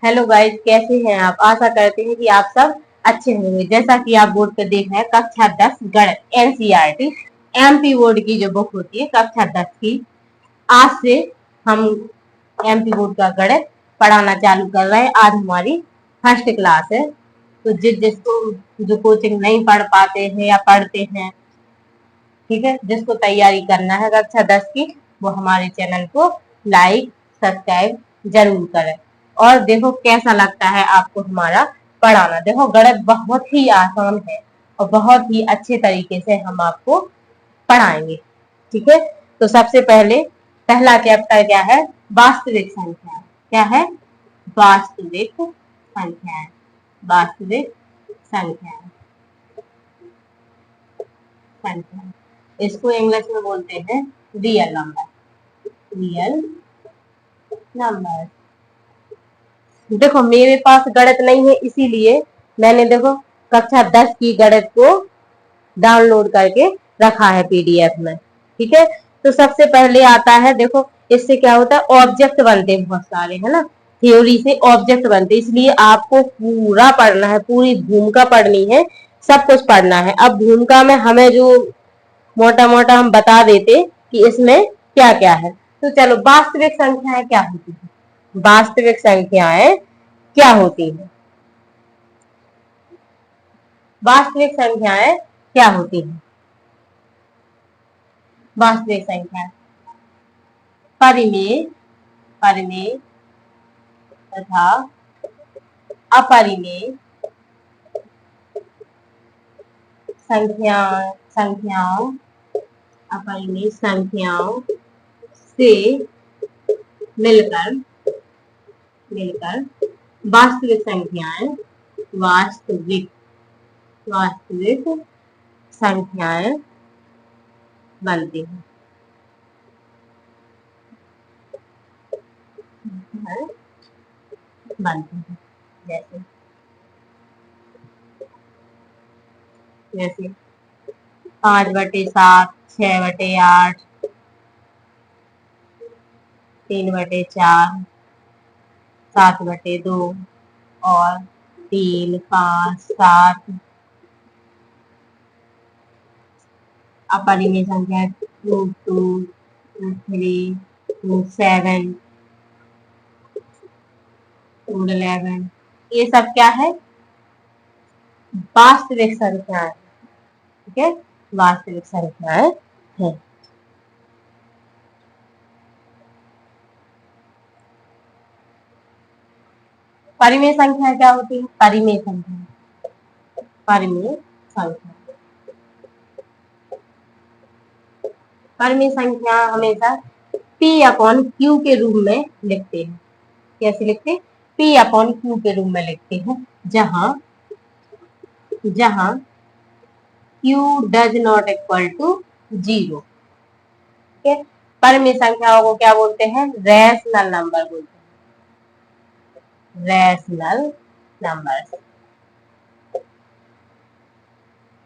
Hello guys, कैसे हैं आप। आशा करते हैं कि आप सब अच्छे होंगे। जैसा कि आप बोर्ड पर देख रहे हैं, कक्षा 10 गणित एनसीईआरटी एमपी बोर्ड की जो बुक होती है कक्षा 10 की, आज से हम एमपी बोर्ड का गणित पढ़ाना चालू कर रहे हैं। आज हमारी फर्स्ट क्लास है। तो जिसको जो कोचिंग नहीं पढ़ पाते हैं या पढ़ते हैं, ठीक है, जिसको तैयारी करना है कक्षा 10 की, वो हमारे चैनल को लाइक सब्सक्राइब जरूर करें। और देखो कैसा लगता है आपको हमारा पढ़ाना। देखो गणित बहुत ही आसान है और बहुत ही अच्छे तरीके से हम आपको पढ़ाएंगे। ठीक है, तो सबसे पहले पहला चैप्टर क्या है? वास्तविक संख्या। क्या है? वास्तविक संख्या। वास्तविक संख्या संख्या इसको इंग्लिश में बोलते हैं रियल नंबर। Real number. देखो मेरे पास गणित नहीं है, इसीलिए मैंने देखो कक्षा 10 की गणित को डाउनलोड करके रखा है पीडीएफ में। ठीक है, तो सबसे पहले आता है, देखो इससे क्या होता है, ऑब्जेक्ट बनते हैं बहुत सारे, है ना। थ्योरी से ऑब्जेक्ट बनते, इसलिए आपको पूरा पढ़ना है, पूरी भूमिका पढ़नी है, सब कुछ पढ़ना है। अब भूमिका में हमें जो मोटा मोटा हम बता देते कि इसमें क्या क्या है। तो चलो, वास्तविक संख्याएं क्या होती है? वास्तविक संख्याएं क्या होती है? वास्तविक संख्याएं क्या होती है? वास्तविक संख्या परिमेय, परिमेय तथा अपरिमेय संख्या संख्याओं, अपरिमेय संख्याओं से मिलकर मिलकर वास्तविक संख्याएं, वास्तविक वास्तविक संख्याएं बनती हैं। बनती हैं जैसे जैसे 5/7, 6/8, 3/4, 7/2 और 3, 5, 7। अपरिमेय संख्या √2, √3, √7, √11, ये सब क्या है? वास्तविक संख्याएं। ठीक है, वास्तविक संख्याएं है। परिमेय संख्या क्या होती है? परिमेय संख्या, परिमेय संख्या, परिमेय संख्या हमेशा P/Q के रूप में लिखते हैं। कैसे लिखते हैं? P/Q के रूप में लिखते हैं, जहां जहां Q does not equal to 0। ठीक है, परिमेय संख्याओं को क्या बोलते हैं? रैशनल नंबर बोलते हैं। Rational number,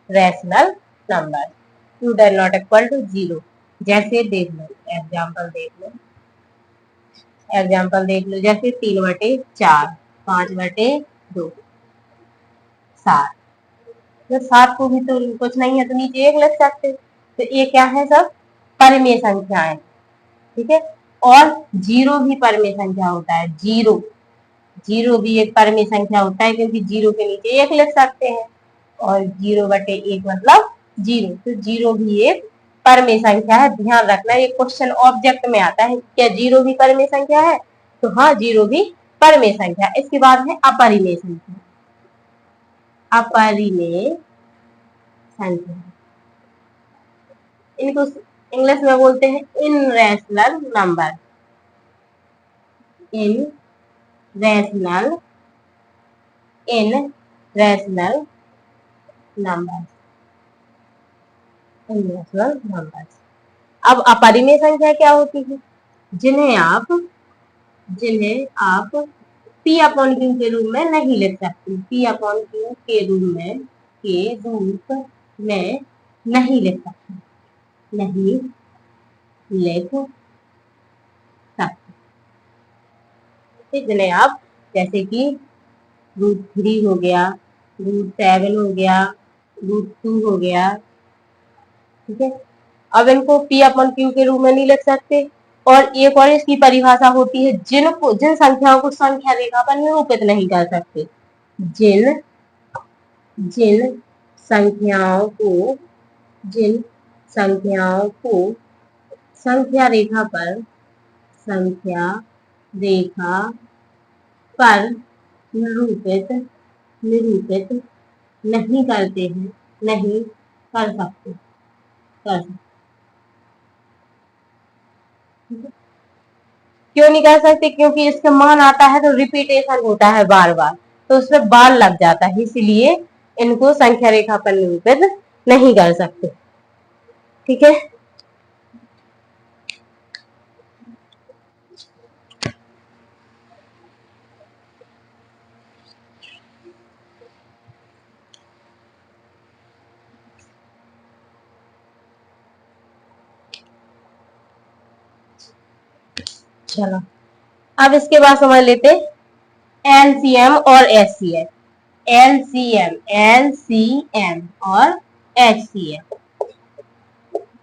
rational number. Q does not equal to 0। जैसे देख लो, एग्जाम्पल देख लो, एग्जाम्पल देख लो, जैसे 3/4, 5/2, 7। तो 7 को भी तो कुछ नहीं है तो नीचे 1 लिख सकते। तो ये क्या है? सब परिमेय संख्याएं। ठीक है, और 0 भी परिमेय संख्या होता है। जीरो, जीरो भी एक परिमेय संख्या होता है, क्योंकि 0 के नीचे 1 लिख सकते हैं। और 0/1 मतलब 0, तो 0 भी एक परिमेय संख्या है। ध्यान रखना, ये क्वेश्चन ऑब्जेक्ट में आता है, क्या 0 भी परिमेय संख्या है? तो हाँ, 0 भी परिमेय संख्या। इसके बाद है अपरिमेय संख्या। अपरिमेय संख्या, इनको इंग्लिश में बोलते हैं irrational number. Irrational irrational number, irrational number. अब अपरिमेय संख्या क्या होती है? जिन्हें आप P/Q के रूप में नहीं लिख सकते। P/Q के रूप में नहीं लिख सकते, नहीं लिख सकते, जिन्हें आप जैसे कि √3 हो गया, √7 हो गया, √2 हो गया। ठीक है, अब इनको P/Q के रूप में नहीं लिख सकते। और एक और इसकी परिभाषा होती है, जिन संख्याओं को संख्या रेखा पर निरूपित नहीं कर सकते, जिन जिन संख्याओं को जिन संख्याओं को संख्या रेखा पर निरूपित निरूपित नहीं करते हैं, नहीं कर सकते कर सकते। क्यों नहीं कर सकते? क्योंकि इसका मान आता है तो रिपीटेशन होता है बार बार, तो उसमें बार लग जाता है, इसलिए इनको संख्या रेखा पर निरूपित नहीं कर सकते। ठीक है, चलो अब इसके बाद समझ लेते एलसीएम और एचसीएफ। एलसीएम और एचसीएफ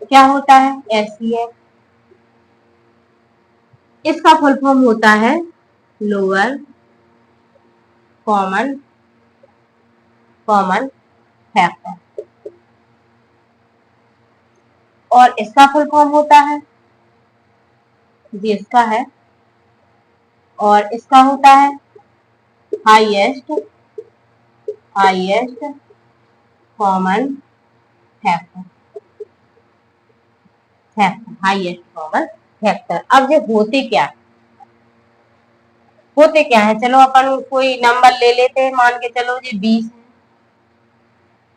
क्या होता है? एचसीएफ इसका फुल फॉर्म होता है लोअर कॉमन फैक्टर, और इसका फुल फॉर्म होता है, ये इसका है, और इसका होता है highest common factor, highest common factor. अब ये होते क्या है? चलो अपन कोई नंबर ले लेते हैं, मान के चलो ये 20 है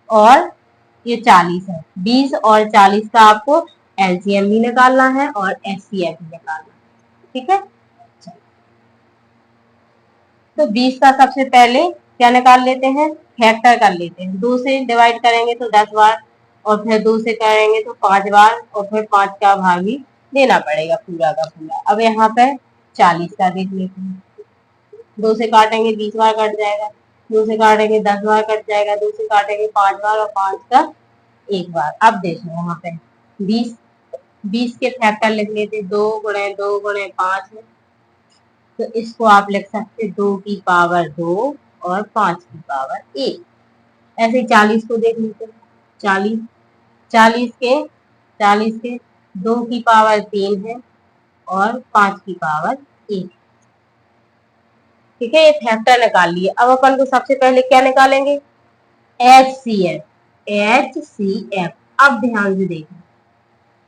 और ये 40 है। 20 और 40 का आपको एलसीएम भी निकालना है और एचसीएफ भी निकालना है। ठीक है, तो 20 का सबसे पहले क्या निकाल लेते हैं? फैक्टर कर लेते हैं। 2 से डिवाइड करेंगे तो 10 बार, और फिर 2 से करेंगे तो 5 बार, और फिर 5 का भाग भी देना पड़ेगा पूरा का पूरा। अब यहाँ पे 40 का देख लेते हैं। 2 से काटेंगे 20 बार कट जाएगा, 2 से काटेंगे 10 बार कट जाएगा, 2 से काटेंगे 5 बार, और 5 का 1 बार। अब देखो वहां पे 20 के फैक्टर लिख लेते, 2 गुणे 2 गुणे 5 है, तो इसको आप लिख सकते 2 की पावर 2 और 5 की पावर 1। ऐसे 40 को देख लेते हैं। 40 के 2 की पावर 3 है और 5 की पावर 1। ठीक है, ये फैक्टर निकाल लिए। अब अपन को सबसे पहले क्या निकालेंगे? एचसीएफ। अब ध्यान से देखो,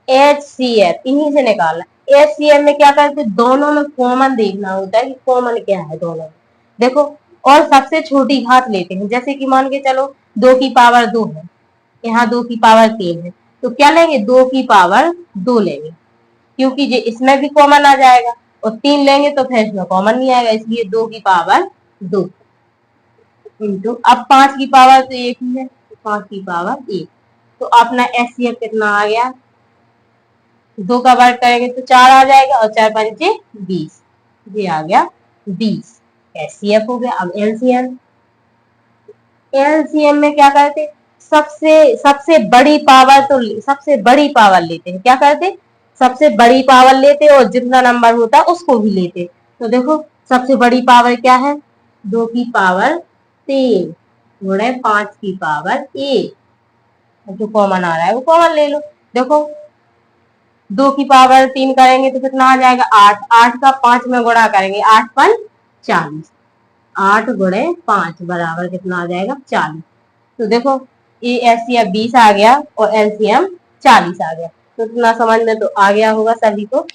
एचसीएफ इन्हीं से निकालना। एचसीएफ में क्या करते, दोनों में कॉमन देखना होता है कि कॉमन क्या है दोनों में। देखो, और सबसे छोटी घात लेते हैं, जैसे कि मान के चलो 2 की पावर 2 है, यहाँ 2 की पावर 3 है, तो क्या लेंगे? 2 की पावर 2 लेंगे, क्योंकि ये इसमें भी कॉमन आ जाएगा, और 3 लेंगे तो फिर इसमें कॉमन नहीं आएगा, इसलिए 2 की पावर 2 इंटू, अब 5 की पावर तो 1 ही है, 5 की पावर 1। तो अपना एचसीएफ कितना आ गया? 2 का वर्ग करेंगे तो 4 आ जाएगा, और 4 पंचे 20, ये आ गया 20। एचसीएफ हो गया। अब एलसीएम में क्या करते? सबसे बड़ी पावर लेते हैं। क्या करते? सबसे बड़ी पावर लेते और जितना नंबर होता है उसको भी लेते। तो देखो सबसे बड़ी पावर क्या है? 2 की पावर 3 गुणे 5 की पावर 1, जो कॉमन आ रहा है वो कॉमन ले लो। देखो 2 की पावर 3 करेंगे तो कितना आ जाएगा? 8। 8 का 5 में गुणा करेंगे, 8 5 40, 8 गुणे 5 बराबर कितना आ जाएगा? 40। तो देखो ये एचसीएफ 20 आ गया और एलसीएम 40 आ गया। तो इतना समझ में तो आ गया होगा सभी को।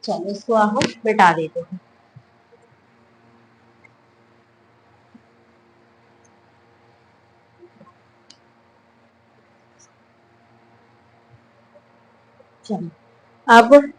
चलो इसको हम मिटा देते हैं। चलो अब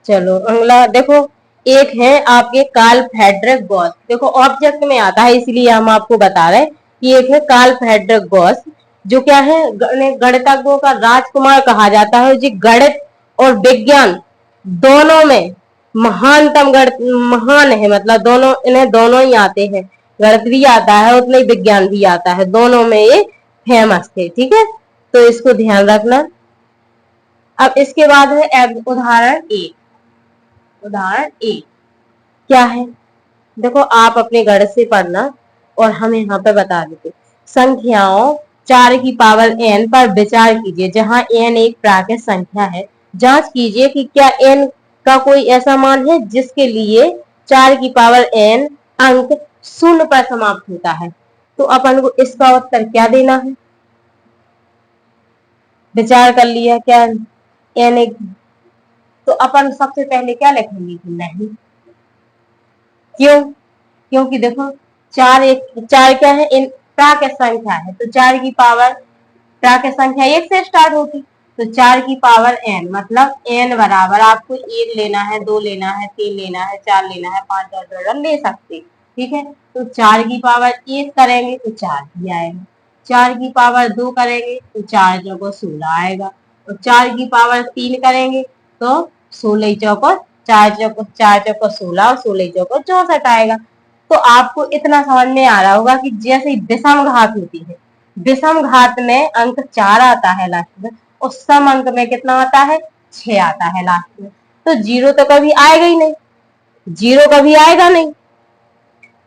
चलो अगला देखो, एक है आपके कार्ल फ्रेडरिक गॉस। देखो ऑब्जेक्ट में आता है इसलिए हम आपको बता रहे हैं कि एक है कार्ल फ्रेडरिक गॉस, जो क्या है गणितज्ञों का राजकुमार कहा जाता है, जो गणित और विज्ञान दोनों में महानतम गणित, महान है मतलब दोनों, इन्हें दोनों ही आते हैं, गणित भी आता है उतना ही विज्ञान भी आता है, दोनों में ये फेमस थे। ठीक है, तो इसको ध्यान रखना। अब इसके बाद है उदाहरण एक। उदाहरण एक क्या है, देखो आप अपने गणित से पढ़ना और हम यहाँ पे बता देते। संख्याओं 4 की पावर n पर विचार कीजिए जहां n एक प्राकृत संख्या है। जांच कीजिए कि क्या n का कोई ऐसा मान है जिसके लिए 4 की पावर n अंक शून्य पर समाप्त होता है। तो अपन को इसका उत्तर क्या देना है, विचार कर लिया क्या n एक, तो अपन सबसे पहले क्या लिखेंगे कि नहीं, क्यों, क्योंकि देखो 4 क्या है, इन प्राकृत संख्या है, तो 4 की पावर प्राकृत संख्या 1 से स्टार्ट होती, तो 4 की पावर n मतलब n बराबर आपको 1 लेना है, 2 लेना है, 3 लेना है, 4 लेना है, 5 और 2 ले सकते। ठीक है, तो 4 की पावर 1 करेंगे तो 4 ही आएगा, 4 की पावर 2 करेंगे तो 4 चौको 16 आएगा, और 4 की पावर 3 करेंगे तो 16 चौको 4 चौको 16 और 16 चौको 64 आएगा। तो आपको इतना समझ में आ रहा होगा कि जैसे विषम घात होती है, विषम घात में अंक 4 आता है लास्ट में, और सम अंक में कितना आता है, 6 आता है लास्ट में, तो जीरो तो कभी आएगा ही नहीं, जीरो कभी आएगा नहीं,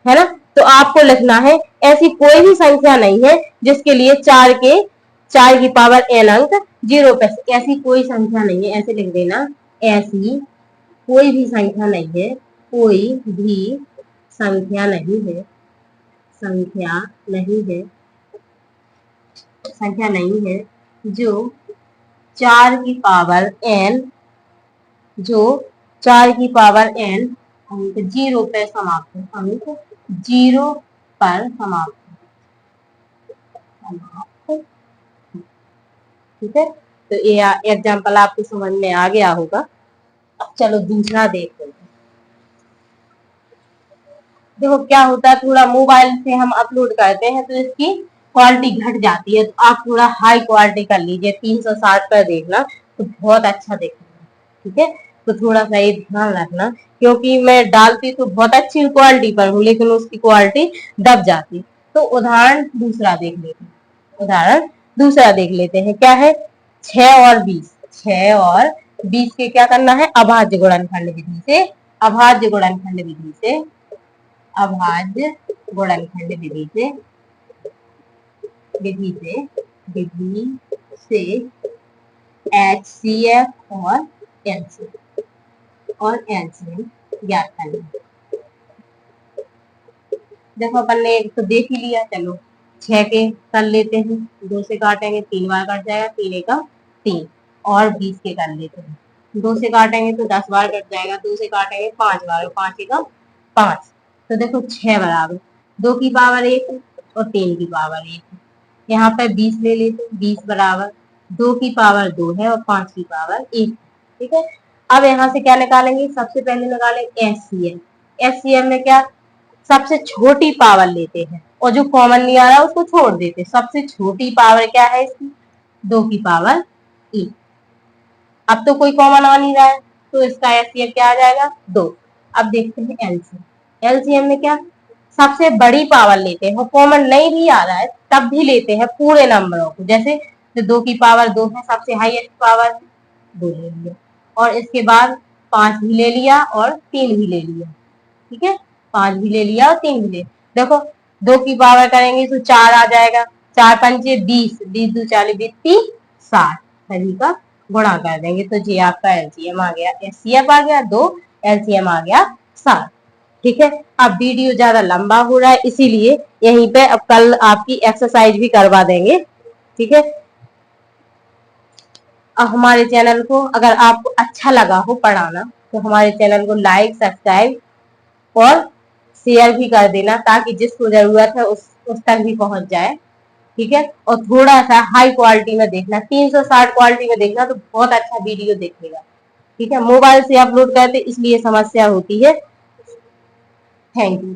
है ना। तो आपको लिखना है ऐसी कोई भी संख्या नहीं है जिसके लिए 4 की पावर n अंक जीरो पे, ऐसी कोई संख्या नहीं है, ऐसे लिख देना, ऐसी कोई भी संख्या नहीं है, कोई भी संख्या नहीं है, संख्या नहीं है, संख्या नहीं है जो 4 की पावर n, जो 4 की पावर n अंक जीरो पे समाप्त है, अंक जीरो पर समाप्त। ठीक है, तो ये एग्जाम्पल आपको समझ में आ गया होगा। अब चलो दूसरा देख लेते हैं। देखो क्या होता है, थोड़ा मोबाइल से हम अपलोड करते हैं तो इसकी क्वालिटी घट जाती है, तो आप थोड़ा हाई क्वालिटी कर लीजिए, 360 पर देखना तो बहुत अच्छा दिखेगा। ठीक है, तो थोड़ा सा ये ध्यान रखना, क्योंकि मैं डालती तो बहुत अच्छी क्वालिटी पर हूँ लेकिन उसकी क्वालिटी दब जाती। तो उदाहरण दूसरा देख लेते हैं, उदाहरण दूसरा देख लेते हैं क्या है, 6 और 20, 6 और 20 के क्या करना है, अभाज्य गुणनखंड विधि से, अभाज्य गुणनखंड विधि से, अभाज्य गुणनखंड विधि से, विधि से, विधि से HCF और LCM ज्ञात करना। देखो अपन ने एक तो देख ही लिया, चलो 6 के कर लेते हैं, 2 से काटेंगे 3 बार कट जाएगा, 3 एका 3, और 20 के कर लेते हैं, 2 से काटेंगे तो 10 बार कट जाएगा, 2 से काटेंगे 5 बार, और 5 एका 5, तो देखो 6 बराबर 2 की पावर 1 और 3 की पावर 1, यहाँ पे 20 ले लेते हैं, 20 बराबर 2 की पावर 2 है और 5 की पावर 1। ठीक है, अब यहाँ से क्या निकालेंगे, सबसे पहले निकालेंगे एचसीएम। एचसीएम में क्या, सबसे छोटी पावर लेते हैं और जो कॉमन नहीं आ रहा उसको छोड़ देते हैं। सबसे छोटी पावर क्या है इसकी, 2 की पावर 1। अब तो कोई कॉमन आ नहीं रहा है तो इसका एचसीएम क्या आ जाएगा, 2। अब देखते हैं एलसीएम। एलसीएम में क्या, सबसे बड़ी पावर लेते हैं, कॉमन नहीं भी आ रहा है तब भी लेते हैं पूरे नंबरों को, जैसे 2 की पावर 2 है, सबसे हाईएस्ट पावर 2 ले लिया, और इसके बाद 5 भी ले लिया और 3 भी ले लिया। ठीक है, 5 भी ले लिया और 3 भी ले, देखो 2 की पावर करेंगे तो 4 आ जाएगा, 4 पंचे 20, 20 दो 40, 20 60, सभी का गुणा कर देंगे तो जी आपका एलसीएम आ गया, एचसीएफ आ गया 2, एलसीएम आ गया 7। ठीक है, अब वीडियो ज्यादा लंबा हो रहा है इसीलिए यहीं पे अब कल आपकी एक्सरसाइज भी करवा देंगे। ठीक है, अब हमारे चैनल को अगर आपको अच्छा लगा हो पढ़ाना तो हमारे चैनल को लाइक, सब्सक्राइब और शेयर भी कर देना ताकि जिसको जरूरत है उस तक भी पहुंच जाए। ठीक है, और थोड़ा सा हाई क्वालिटी में देखना, 360 क्वालिटी में देखना तो बहुत अच्छा वीडियो देखेगा। ठीक है, मोबाइल से अपलोड करते इसलिए समस्या होती है। Thank you.